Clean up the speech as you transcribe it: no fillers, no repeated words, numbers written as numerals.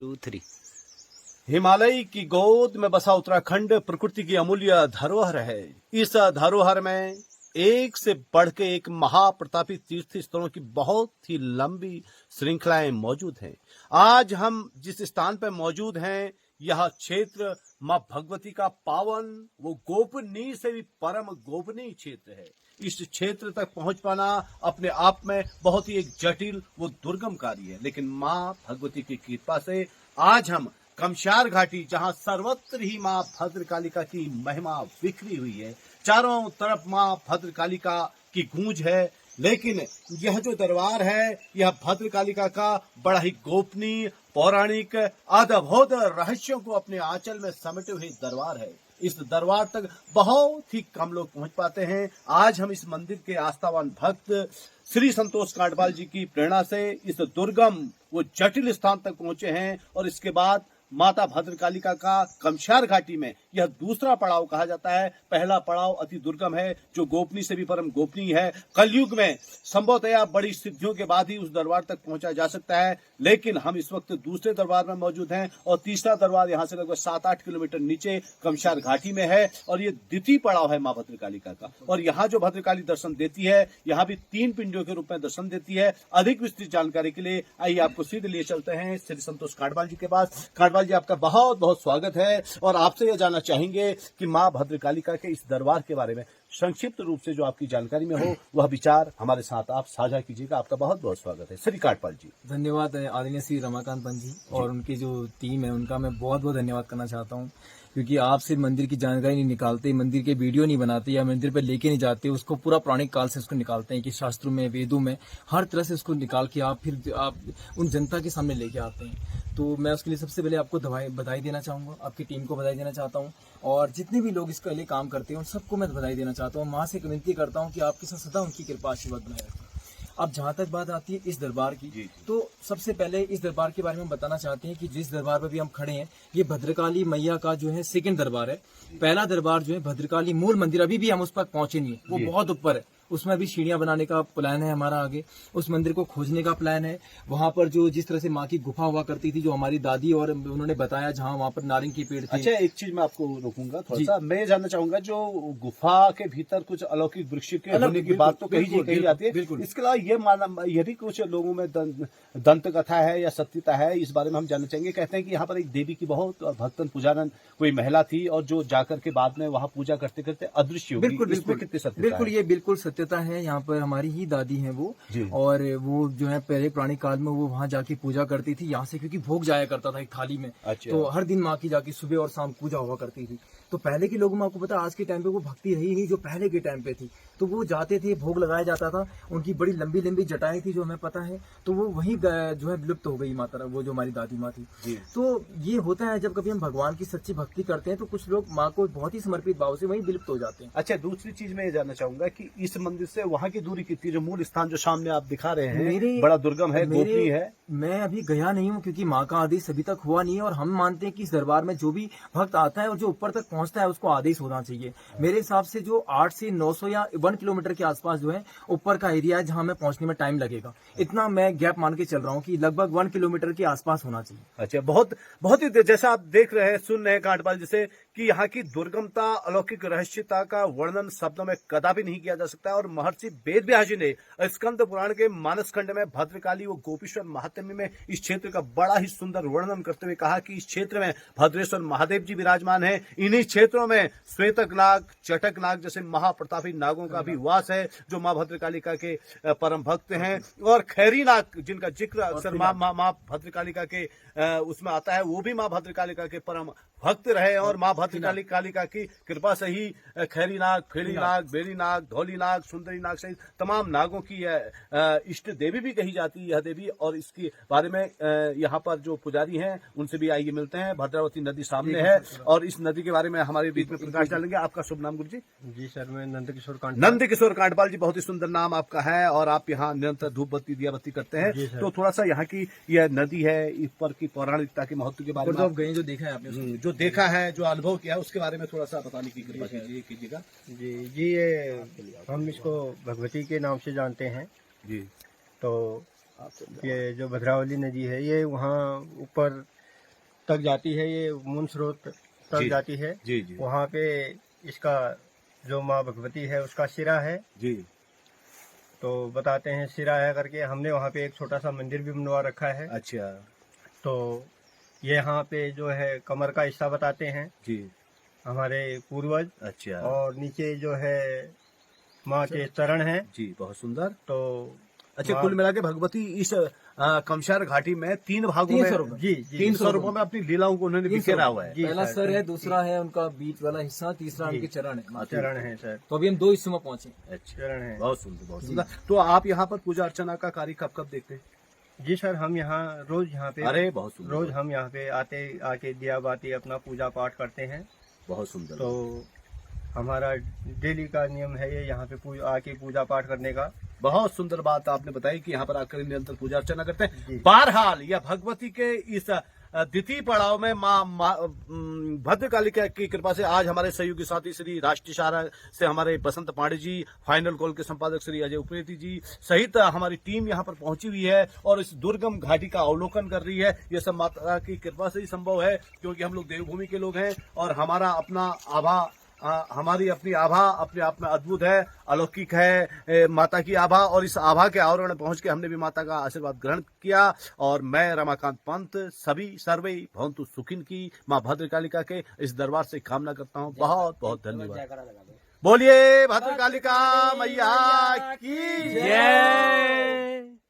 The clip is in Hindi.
2 3। हिमालय की गोद में बसा उत्तराखंड प्रकृति की अमूल्य धरोहर है। इस धरोहर में एक से बढ़ के एक महाप्रतापी तीर्थ स्थलों की बहुत ही लंबी श्रृंखलाएं मौजूद हैं। आज हम जिस स्थान पर मौजूद हैं, यह क्षेत्र मां भगवती का पावन वो गोपनीय से भी परम गोपनीय क्षेत्र है। इस क्षेत्र तक पहुंच पाना अपने आप में बहुत ही एक जटिल वो दुर्गम कार्य है, लेकिन मां भगवती की कृपा से आज हम कमशार घाटी, जहां सर्वत्र ही मां भद्रकालिका की महिमा बिखरी हुई है, चारों तरफ मां भद्रकालिका की गूंज है। लेकिन यह जो दरबार है, यह भद्रकालिका का बड़ा ही गोपनीय, पौराणिक, अद्भुत रहस्यों को अपने आंचल में समेटे हुए दरबार है। इस दरबार तक बहुत ही कम लोग पहुंच पाते हैं। आज हम इस मंदिर के आस्थावान भक्त श्री संतोष कांडपाल जी की प्रेरणा से इस दुर्गम वो जटिल स्थान तक पहुंचे हैं, और इसके बाद माता भद्रकालिका का कमशार घाटी में यह दूसरा पड़ाव कहा जाता है। पहला पड़ाव अति दुर्गम है, जो गोपनीय से भी परम गोपनीय है। कलयुग में संभवतया बड़ी सिद्धियों के बाद ही उस दरबार तक पहुंचा जा सकता है, लेकिन हम इस वक्त दूसरे दरबार में मौजूद हैं, और तीसरा दरबार यहाँ से लगभग 7-8 किलोमीटर नीचे कमशार घाटी में है, और ये द्वितीय पड़ाव है मां भद्रकालिका का। और यहाँ जो भद्रकाली दर्शन देती है, यहाँ भी 3 पिंडों के रूप में दर्शन देती है। अधिक विस्तृत जानकारी के लिए आइए आपको सीधे लिए चलते हैं श्री संतोष कांडपाल जी के पास। कांडपाल जी, आपका बहुत बहुत स्वागत है, और आपसे यह जानना चाहेंगे कि मां भद्रकालिका के इस दरबार के बारे में संक्षिप्त रूप से जो आपकी जानकारी में हो, वह विचार हमारे साथ आप साझा कीजिएगा। आपका बहुत बहुत स्वागत है श्री कांडपाल जी। धन्यवाद आदरणीय श्री रमाकांत पंत जी और उनकी जो टीम है, उनका मैं बहुत बहुत धन्यवाद करना चाहता हूँ, क्योंकि आप सिर्फ मंदिर की जानकारी नहीं निकालते, मंदिर के वीडियो नहीं बनाते या मंदिर पर लेके नहीं जाते, उसको पूरा पौराणिक काल से उसको निकालते हैं कि शास्त्रों में, वेदों में, हर तरह से उसको निकाल के आप उन जनता के सामने लेके आते हैं। तो मैं उसके लिए सबसे पहले आपको बधाई देना चाहूँगा, आपकी टीम को बधाई देना चाहता हूँ, और जितने भी लोग इसके लिए काम करते हैं उन सबको मैं बधाई देना चाहता हूँ। माँ से विनती करता हूँ कि आपके साथ सदा उनकी कृपा आशीर्वाद बनाए रखें। अब जहाँ तक बात आती है इस दरबार की, तो सबसे पहले इस दरबार के बारे में बताना चाहते हैं कि जिस दरबार पर भी हम खड़े हैं, ये भद्रकाली मैया का जो है सेकंड दरबार है। पहला दरबार जो है भद्रकाली मूल मंदिर, अभी भी हम उस पर पहुंचे नहीं है, वो बहुत ऊपर है, उसमें भी सीढ़ियां बनाने का प्लान है हमारा। आगे उस मंदिर को खोजने का प्लान है। वहां पर जो जिस तरह से माँ की गुफा हुआ करती थी, जो हमारी दादी और उन्होंने बताया, जहाँ वहाँ पर नारिंग के पेड़ थे। अच्छा, एक चीज मैं आपको रोकूंगा थोड़ा सा, मैं जानना चाहूंगा, जो गुफा के भीतर कुछ अलौकिक वृक्ष के होने की बात तो कही जाती है, इसके अलावा ये भी कुछ लोगों में दंत कथा है या सत्यता है, इस बारे में हम जानना चाहेंगे। कहते हैं कि यहाँ पर एक देवी की बहुत भक्तन पुजारन कोई महिला थी, और जो जाकर के बाद में वहाँ पूजा करते करते अदृश्य हो गई। बिल्कुल कितनी सत्यता बिल्कुल ये बिल्कुल सत्यता है। यहाँ पर हमारी ही दादी हैं वो, और वो जो है पहले पुराने काल में वो वहाँ जाके पूजा करती थी यहाँ से, क्योंकि भोग जाया करता था एक थाली में। तो हर दिन माँ की जाके सुबह और शाम पूजा हुआ करती थी। तो पहले के लोगों में आपको पता, आज के टाइम पे वो भक्ति रही नहीं जो पहले के टाइम पे थी। तो वो जाते थे, भोग लगाया जाता था, उनकी बड़ी लंबी लंबी जटाएं थी जो हमें पता है, तो वो वहीं जो है विलुप्त हो गई माता, वो जो हमारी दादी माँ थी। तो ये होता है, जब कभी हम भगवान की सच्ची भक्ति करते हैं तो कुछ लोग माँ को बहुत ही समर्पित भाव से वहीं विलुप्त हो जाते हैं। अच्छा, दूसरी चीज मैं ये जानना चाहूंगा कि इस मंदिर से वहाँ की दूरी कितनी, जो मूल स्थान जो सामने आप दिखा रहे हैं, बड़ा दुर्गम है, गोपनीय है। मैं अभी गया नहीं हूँ, क्योंकि माँ का आदेश अभी तक हुआ नहीं है, और हम मानते हैं कि इस दरबार में जो भी भक्त आता है और जो ऊपर तक पहुंचता है उसको आदेश होना चाहिए। मेरे हिसाब से जो 8 से 900 या 1 किलोमीटर के आसपास जो है ऊपर का एरिया है, जहाँ हमें पहुंचने में टाइम लगेगा, इतना मैं गैप मान के चल रहा हूँ कि लगभग 1 किलोमीटर के आसपास होना चाहिए। अच्छा, बहुत बहुत ही जैसा आप देख रहे हैं, सुन रहे हैं कांडपाल, जैसे कि यहाँ की दुर्गमता, अलौकिक रहस्यता का वर्णन शब्दों में कदापि नहीं किया जा सकता। और महर्षि वेदव्यास जी ने स्कंद पुराण के मानस खंड में भद्रकाली व गोपीश्वर महात्म्य में इस क्षेत्र का बड़ा ही सुंदर वर्णन करते हुए कहा कि इस क्षेत्र में भद्रेश्वर महादेव जी विराजमान है। इन्हीं क्षेत्रों में श्वेतक नाग, चटक नाग जैसे महाप्रतापी नागों का भी वास है, जो माँ भद्रकालिका के परम भक्त हैं। और खैरी नाग, जिनका जिक्र अक्सर माँ भद्रकालिका के उसमें आता है, वो भी माँ भद्रकालिका के परम भक्त रहे, और माँ भद्रकालिका की कृपा से ही खैरी नाग, फेड़ी नाग, बेरी नाग, धौली नाग, सुंदरी नाग सहित तमाम नागों की इष्ट देवी भी कही जाती है यह देवी। और इसके बारे में यहाँ पर जो पुजारी हैं उनसे भी आइए मिलते हैं। भद्रावती नदी सामने है, और इस नदी के बारे में हमारे बीच में प्रकाश डालेंगे। आपका शुभ नाम गुरु जी? जी सर, मैं नंद किशोर कांडपाल जी, बहुत ही सुंदर नाम आपका है, और आप यहाँ निरंतर धूप बत्ती दिया बत्ती करते हैं। तो थोड़ा सा यहाँ की यह नदी है, इस पर की पौराणिकता के महत्व के बारे में आप गए, जो देखा है आपने, जो देखा है, जो अनुभव किया है, उसके बारे में थोड़ा सा बताने की कृपा कीजिएगा। जी ये हम इसको भगवती के नाम से जानते हैं जी। तो ये जो भद्रावली नदी है, ये वहाँ ऊपर तक जाती है, ये मूल स्रोत तक जी। जाती है। जी जी वहाँ पे इसका जो माँ भगवती है उसका सिरा है, जी। तो बताते हैं सिरा है करके। हमने वहाँ पे एक छोटा सा मंदिर भी बनवा रखा है। अच्छा तो ये यहाँ पे जो है कमर का हिस्सा बताते हैं जी। हमारे पूर्वज, अच्छा और नीचे जो है माँ के चरण हैं। जी, बहुत सुंदर। तो अच्छा, माँ- कुल मिला के भगवती इस कमशार घाटी में 3 भागों 3 में स्वरूप में। जी जी 3 स्वरूपों में अपनी लीलाओं को उन्होंने 3 बिखेरा स्वरूप हुआ है। जी पहला सर। सर है, दूसरा है उनका बीच वाला हिस्सा, तीसरा जी। उनके चरण है। चरण है सर, तो अभी हम 2 हिस्सों में पहुंचे। अच्छा, चरण है। बहुत सुंदर बहुत सुंदर। तो आप यहाँ पर पूजा अर्चना का कार्य कब कब देखते हैं? जी सर, हम यहाँ रोज यहाँ पे अरे बहुत सुंदर, रोज हम यहाँ पे आके दिया बाती अपना पूजा पाठ करते हैं। बहुत सुंदर। तो हमारा डेली का नियम है ये यहाँ पे आके पूजा पाठ करने का। बहुत सुंदर बात आपने बताई कि यहाँ पर आकर निरंतर पूजा अर्चना करते हैं। जी। बहरहाल यह भगवती के इस द्वितीय पड़ाव में भद्रकालिका की कृपा से आज हमारे सहयोगी साथी श्री राष्ट्रीय सहारा से हमारे बसंत पांडे जी, फाइनल कॉल के संपादक श्री अजय उप्रेती जी सहित हमारी टीम यहाँ पर पहुंची हुई है और इस दुर्गम घाटी का अवलोकन कर रही है। यह सब माता की कृपा से ही संभव है, क्योंकि हम लोग देवभूमि के लोग हैं और हमारा अपना आभा हमारी अपनी आभा अपने आप में अद्भुत है, अलौकिक है माता की आभा। और इस आभा के आवरण में पहुंच के हमने भी माता का आशीर्वाद ग्रहण किया। और मैं रमाकांत पंत सभी सर्वे भवन्तु सुखिन की मां भद्रकालिका के इस दरबार से कामना करता हूं। बहुत बहुत धन्यवाद। बोलिए भद्रकालिका मैया की जय।